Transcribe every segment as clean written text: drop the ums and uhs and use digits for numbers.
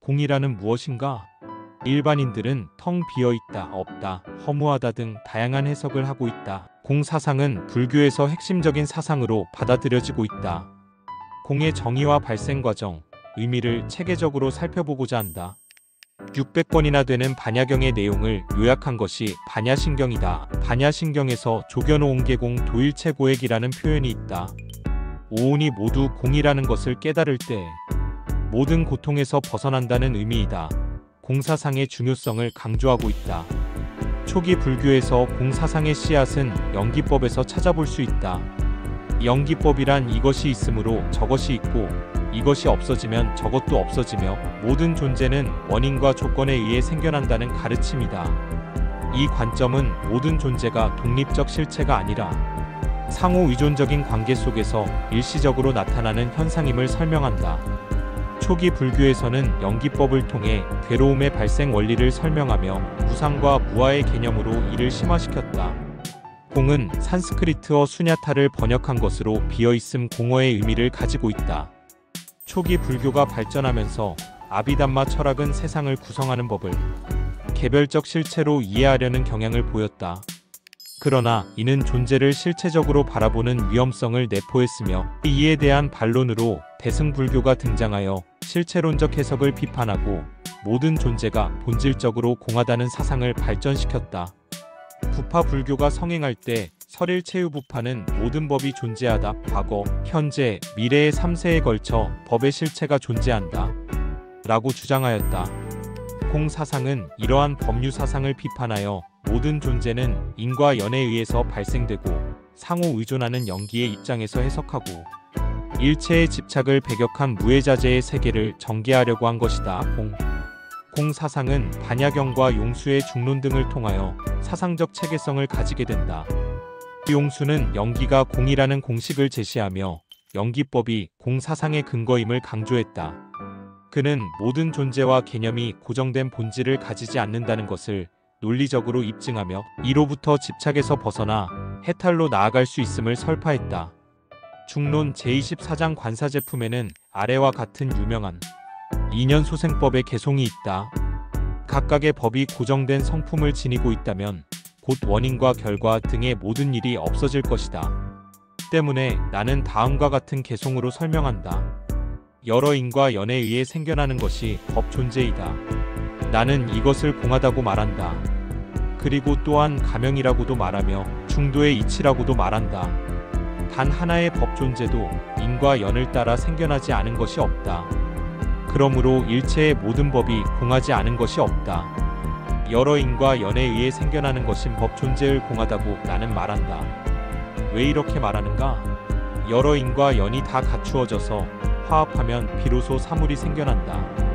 공이라는 무엇인가? 일반인들은 텅 비어있다, 없다, 허무하다 등 다양한 해석을 하고 있다. 공 사상은 불교에서 핵심적인 사상으로 받아들여지고 있다. 공의 정의와 발생 과정, 의미를 체계적으로 살펴보고자 한다. 600권이나 되는 반야경의 내용을 요약한 것이 반야신경이다. 반야신경에서 조견오옹계공 도일체고액이라는 표현이 있다. 오온이 모두 공이라는 것을 깨달을 때 모든 고통에서 벗어난다는 의미이다. 공사상의 중요성을 강조하고 있다. 초기 불교에서 공사상의 씨앗은 연기법에서 찾아볼 수 있다. 연기법이란 이것이 있으므로 저것이 있고 이것이 없어지면 저것도 없어지며 모든 존재는 원인과 조건에 의해 생겨난다는 가르침이다. 이 관점은 모든 존재가 독립적 실체가 아니라 상호 의존적인 관계 속에서 일시적으로 나타나는 현상임을 설명한다. 초기 불교에서는 연기법을 통해 괴로움의 발생 원리를 설명하며 무상과 무아의 개념으로 이를 심화시켰다. 공은 산스크리트어 수냐타를 번역한 것으로 비어있음 공어의 의미를 가지고 있다. 초기 불교가 발전하면서 아비담마 철학은 세상을 구성하는 법을 개별적 실체로 이해하려는 경향을 보였다. 그러나 이는 존재를 실체적으로 바라보는 위험성을 내포했으며 이에 대한 반론으로 대승불교가 등장하여 실체론적 해석을 비판하고 모든 존재가 본질적으로 공하다는 사상을 발전시켰다. 부파 불교가 성행할 때 설일체유부파는 모든 법이 존재하다. 과거, 현재, 미래의 3세에 걸쳐 법의 실체가 존재한다. 라고 주장하였다. 공사상은 이러한 법류 사상을 비판하여 모든 존재는 인과 연에 의해서 발생되고 상호 의존하는 연기의 입장에서 해석하고 일체의 집착을 배격한 무해자재의 세계를 전개하려고 한 것이다. 공사상은 반야경과 용수의 중론 등을 통하여 사상적 체계성을 가지게 된다. 용수는 연기가 공이라는 공식을 제시하며 연기법이 공사상의 근거임을 강조했다. 그는 모든 존재와 개념이 고정된 본질을 가지지 않는다는 것을 논리적으로 입증하며 이로부터 집착에서 벗어나 해탈로 나아갈 수 있음을 설파했다. 중론 제24장 관사제품에는 아래와 같은 유명한 이년소생법의 개송이 있다. 각각의 법이 고정된 성품을 지니고 있다면 곧 원인과 결과 등의 모든 일이 없어질 것이다. 때문에 나는 다음과 같은 개송으로 설명한다. 여러 인과 연에 의해 생겨나는 것이 법 존재이다. 나는 이것을 공하다고 말한다. 그리고 또한 가명이라고도 말하며 중도의 이치라고도 말한다. 단 하나의 법 존재도 인과 연을 따라 생겨나지 않은 것이 없다. 그러므로 일체의 모든 법이 공하지 않은 것이 없다. 여러 인과 연에 의해 생겨나는 것인 법 존재를 공하다고 나는 말한다. 왜 이렇게 말하는가? 여러 인과 연이 다 갖추어져서 화합하면 비로소 사물이 생겨난다.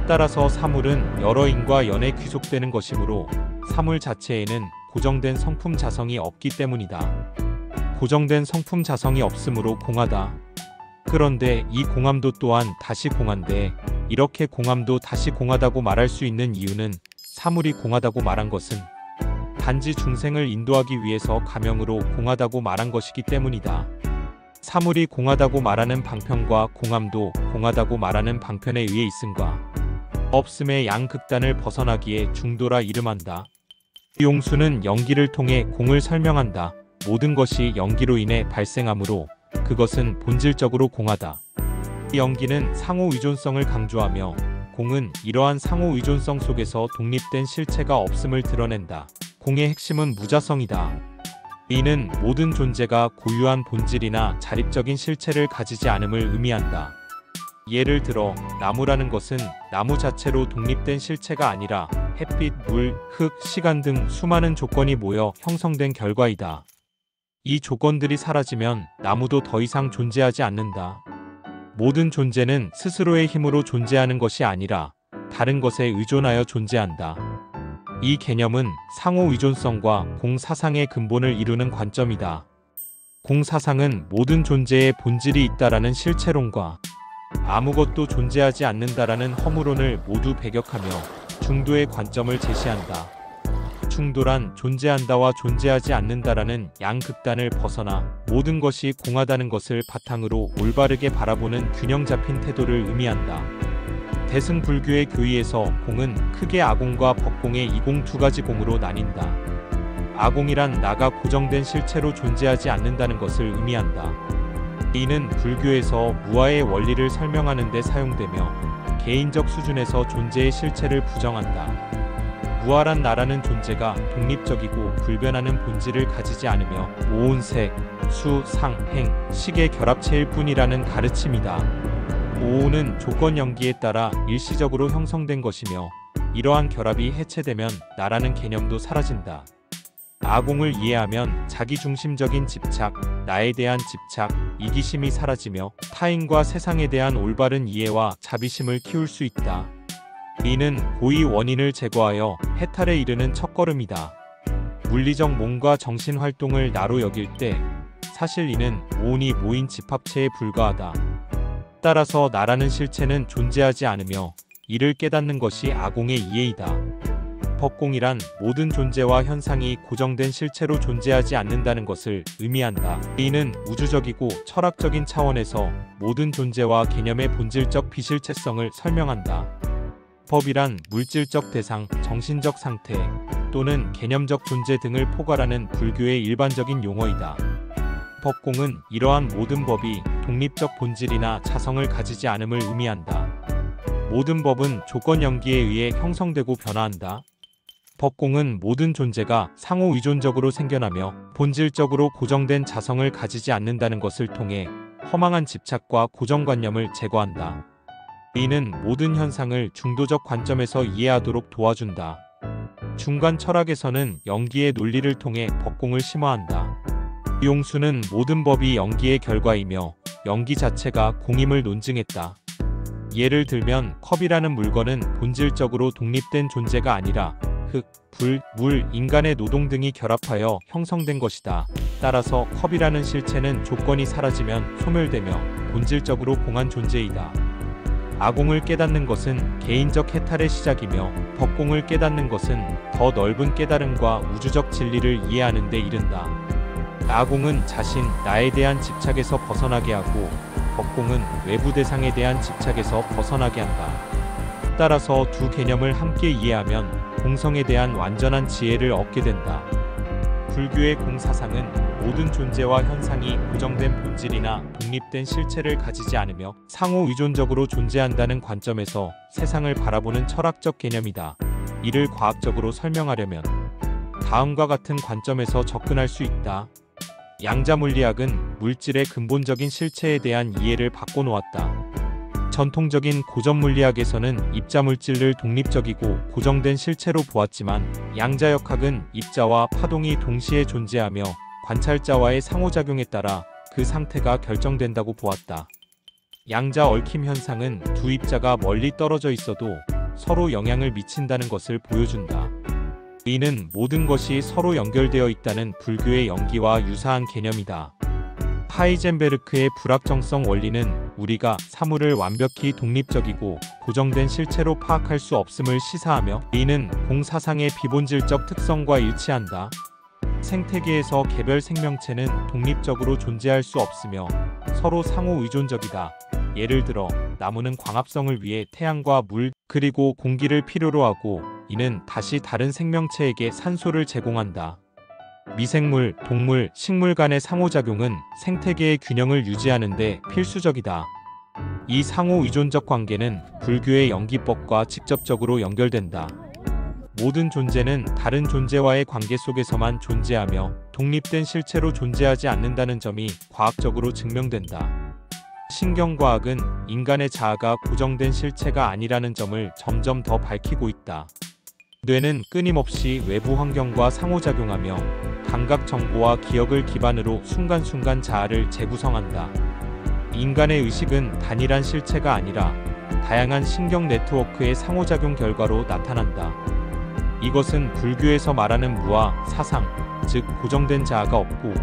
따라서 사물은 여러 인과 연에 귀속되는 것이므로 사물 자체에는 고정된 성품 자성이 없기 때문이다. 고정된 성품 자성이 없으므로 공하다. 그런데 이 공함도 또한 다시 공한데 이렇게 공함도 다시 공하다고 말할 수 있는 이유는 사물이 공하다고 말한 것은 단지 중생을 인도하기 위해서 가명으로 공하다고 말한 것이기 때문이다. 사물이 공하다고 말하는 방편과 공함도 공하다고 말하는 방편에 의해 있음과 없음의 양극단을 벗어나기에 중도라 이름한다. 용수는 연기를 통해 공을 설명한다. 모든 것이 연기로 인해 발생하므로 그것은 본질적으로 공하다. 연기는 상호 의존성을 강조하며 공은 이러한 상호 의존성 속에서 독립된 실체가 없음을 드러낸다. 공의 핵심은 무자성이다. 이는 모든 존재가 고유한 본질이나 자립적인 실체를 가지지 않음을 의미한다. 예를 들어 나무라는 것은 나무 자체로 독립된 실체가 아니라 햇빛, 물, 흙, 시간 등 수많은 조건이 모여 형성된 결과이다. 이 조건들이 사라지면 나무도 더 이상 존재하지 않는다. 모든 존재는 스스로의 힘으로 존재하는 것이 아니라 다른 것에 의존하여 존재한다. 이 개념은 상호 의존성과 공사상의 근본을 이루는 관점이다. 공사상은 모든 존재의 본질이 있다라는 실체론과 아무것도 존재하지 않는다라는 허무론을 모두 배격하며 중도의 관점을 제시한다. 중도란 존재한다와 존재하지 않는다라는 양극단을 벗어나 모든 것이 공하다는 것을 바탕으로 올바르게 바라보는 균형 잡힌 태도를 의미한다. 대승불교의 교의에서 공은 크게 아공과 법공의 이공 두 가지 공으로 나뉜다. 아공이란 나가 고정된 실체로 존재하지 않는다는 것을 의미한다. 이는 불교에서 무아의 원리를 설명하는 데 사용되며 개인적 수준에서 존재의 실체를 부정한다. 무아란 나라는 존재가 독립적이고 불변하는 본질을 가지지 않으며 오온 색, 수, 상, 행, 식의 결합체일 뿐이라는 가르침이다. 오온은 조건 연기에 따라 일시적으로 형성된 것이며 이러한 결합이 해체되면 나라는 개념도 사라진다. 아공을 이해하면 자기중심적인 집착, 나에 대한 집착, 이기심이 사라지며 타인과 세상에 대한 올바른 이해와 자비심을 키울 수 있다. 이는 고의 원인을 제거하여 해탈에 이르는 첫걸음이다. 물리적 몸과 정신 활동을 나로 여길 때 사실 이는 오온이 모인 집합체에 불과하다. 따라서 나라는 실체는 존재하지 않으며 이를 깨닫는 것이 아공의 이해이다. 법공이란 모든 존재와 현상이 고정된 실체로 존재하지 않는다는 것을 의미한다. 이는 우주적이고 철학적인 차원에서 모든 존재와 개념의 본질적 비실체성을 설명한다. 법이란 물질적 대상, 정신적 상태 또는 개념적 존재 등을 포괄하는 불교의 일반적인 용어이다. 법공은 이러한 모든 법이 독립적 본질이나 자성을 가지지 않음을 의미한다. 모든 법은 조건 연기에 의해 형성되고 변화한다. 법공은 모든 존재가 상호 의존적으로 생겨나며 본질적으로 고정된 자성을 가지지 않는다는 것을 통해 허망한 집착과 고정관념을 제거한다. 이는 모든 현상을 중도적 관점에서 이해하도록 도와준다. 중간 철학에서는 연기의 논리를 통해 법공을 심화한다. 이용수는 모든 법이 연기의 결과이며 연기 자체가 공임을 논증했다. 예를 들면 컵이라는 물건은 본질적으로 독립된 존재가 아니라 흙, 불, 물, 인간의 노동 등이 결합하여 형성된 것이다. 따라서 컵이라는 실체는 조건이 사라지면 소멸되며 본질적으로 공한 존재이다. 아공을 깨닫는 것은 개인적 해탈의 시작이며 법공을 깨닫는 것은 더 넓은 깨달음과 우주적 진리를 이해하는 데 이른다. 아공은 자신, 나에 대한 집착에서 벗어나게 하고 법공은 외부 대상에 대한 집착에서 벗어나게 한다. 따라서 두 개념을 함께 이해하면 공성에 대한 완전한 지혜를 얻게 된다. 불교의 공사상은 모든 존재와 현상이 고정된 본질이나 독립된 실체를 가지지 않으며 상호 의존적으로 존재한다는 관점에서 세상을 바라보는 철학적 개념이다. 이를 과학적으로 설명하려면 다음과 같은 관점에서 접근할 수 있다. 양자물리학은 물질의 근본적인 실체에 대한 이해를 바꿔놓았다. 전통적인 고전물리학에서는 입자물질을 독립적이고 고정된 실체로 보았지만 양자역학은 입자와 파동이 동시에 존재하며 관찰자와의 상호작용에 따라 그 상태가 결정된다고 보았다. 양자 얽힘 현상은 두 입자가 멀리 떨어져 있어도 서로 영향을 미친다는 것을 보여준다. 이는 모든 것이 서로 연결되어 있다는 불교의 연기와 유사한 개념이다. 하이젠베르크의 불확정성 원리는 우리가 사물을 완벽히 독립적이고 고정된 실체로 파악할 수 없음을 시사하며 이는 공사상의 비본질적 특성과 일치한다. 생태계에서 개별 생명체는 독립적으로 존재할 수 없으며 서로 상호 의존적이다. 예를 들어 나무는 광합성을 위해 태양과 물 그리고 공기를 필요로 하고 이는 다시 다른 생명체에게 산소를 제공한다. 미생물, 동물, 식물 간의 상호작용은 생태계의 균형을 유지하는 데 필수적이다. 이 상호 의존적 관계는 불교의 연기법과 직접적으로 연결된다. 모든 존재는 다른 존재와의 관계 속에서만 존재하며 독립된 실체로 존재하지 않는다는 점이 과학적으로 증명된다. 신경과학은 인간의 자아가 고정된 실체가 아니라는 점을 점점 더 밝히고 있다. 뇌는 끊임없이 외부 환경과 상호작용하며 감각 정보와 기억을 기반으로 순간순간 자아를 재구성한다. 인간의 의식은 단일한 실체가 아니라 다양한 신경 네트워크의 상호작용 결과로 나타난다. 이것은 불교에서 말하는 무아, 사상, 즉 고정된 자아가 없고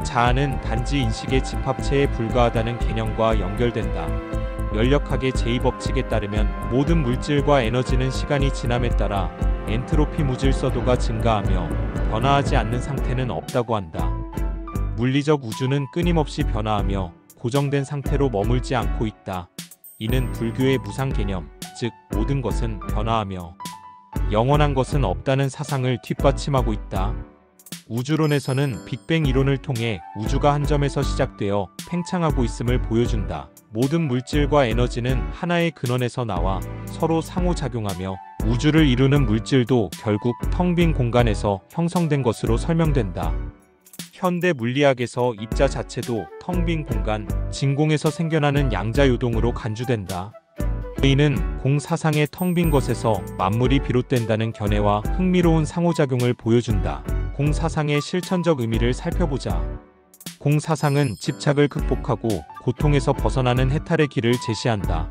자아는 단지 인식의 집합체에 불과하다는 개념과 연결된다. 열역학의 제2법칙에 따르면 모든 물질과 에너지는 시간이 지남에 따라 엔트로피 무질서도가 증가하며 변화하지 않는 상태는 없다고 한다. 물리적 우주는 끊임없이 변화하며 고정된 상태로 머물지 않고 있다. 이는 불교의 무상 개념, 즉 모든 것은 변화하며 영원한 것은 없다는 사상을 뒷받침하고 있다. 우주론에서는 빅뱅 이론을 통해 우주가 한 점에서 시작되어 팽창하고 있음을 보여준다. 모든 물질과 에너지는 하나의 근원에서 나와 서로 상호작용하며 우주를 이루는 물질도 결국 텅 빈 공간에서 형성된 것으로 설명된다. 현대 물리학에서 입자 자체도 텅 빈 공간, 진공에서 생겨나는 양자요동으로 간주된다. 이는 공사상의 텅 빈 것에서 만물이 비롯된다는 견해와 흥미로운 상호작용을 보여준다. 공사상의 실천적 의미를 살펴보자. 공사상은 집착을 극복하고 고통에서 벗어나는 해탈의 길을 제시한다.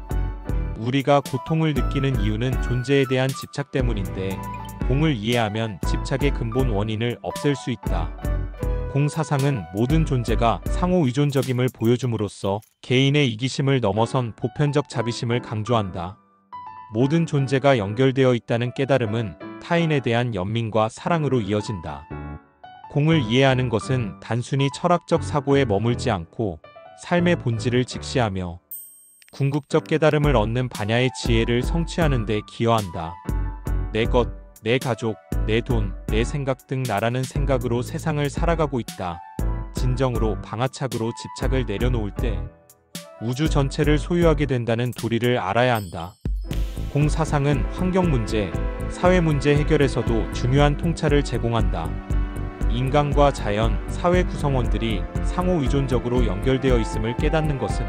우리가 고통을 느끼는 이유는 존재에 대한 집착 때문인데, 공을 이해하면 집착의 근본 원인을 없앨 수 있다. 공사상은 모든 존재가 상호 의존적임을 보여줌으로써 개인의 이기심을 넘어선 보편적 자비심을 강조한다. 모든 존재가 연결되어 있다는 깨달음은 타인에 대한 연민과 사랑으로 이어진다. 공을 이해하는 것은 단순히 철학적 사고에 머물지 않고 삶의 본질을 직시하며 궁극적 깨달음을 얻는 반야의 지혜를 성취하는 데 기여한다. 내 것, 내 가족, 내 돈, 내 생각 등 나라는 생각으로 세상을 살아가고 있다. 진정으로 방아착으로 집착을 내려놓을 때 우주 전체를 소유하게 된다는 도리를 알아야 한다. 공사상은 환경 문제, 사회 문제 해결에서도 중요한 통찰을 제공한다. 인간과 자연, 사회 구성원들이 상호 의존적으로 연결되어 있음을 깨닫는 것은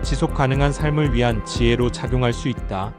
지속 가능한 삶을 위한 지혜로 작용할 수 있다.